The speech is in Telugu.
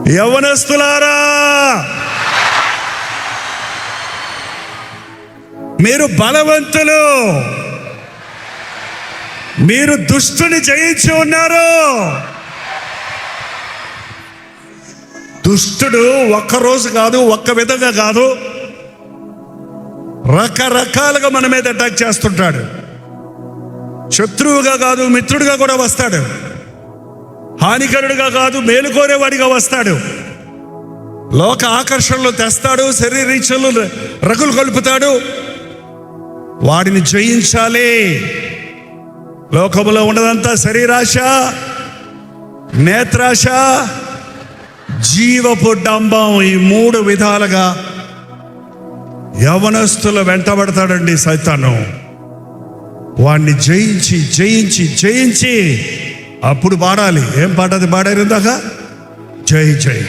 యవ్వనస్తులారా, మీరు బలవంతులు, మీరు దుష్టుని జయించి ఉన్నారు. దుష్టుడు ఒక్కరోజు కాదు, ఒక్క విధంగా కాదు, రకరకాలుగా మన మీద అటాక్ చేస్తుంటాడు. శత్రువుగా కాదు, మిత్రుడిగా కూడా వస్తాడు. హానికరుడుగా కాదు, మేలుకోరేవాడిగా వస్తాడు. లోక ఆకర్షణలు తెస్తాడు, శరీరీచ్ఛలు రగులు కలుపుతాడు. వాడిని జయించాలి. లోకములో ఉన్నదంతా శరీరాశ, నేత్రాశ, జీవపు డంబం. ఈ 3 విధాలుగా యవనస్తులు వెంటబడతాడండి సైతాను. వాడిని జయించి జయించి జయించి అప్పుడు పాడాలి. ఏం పాట అది పాడారు ఇందాక? జై జై.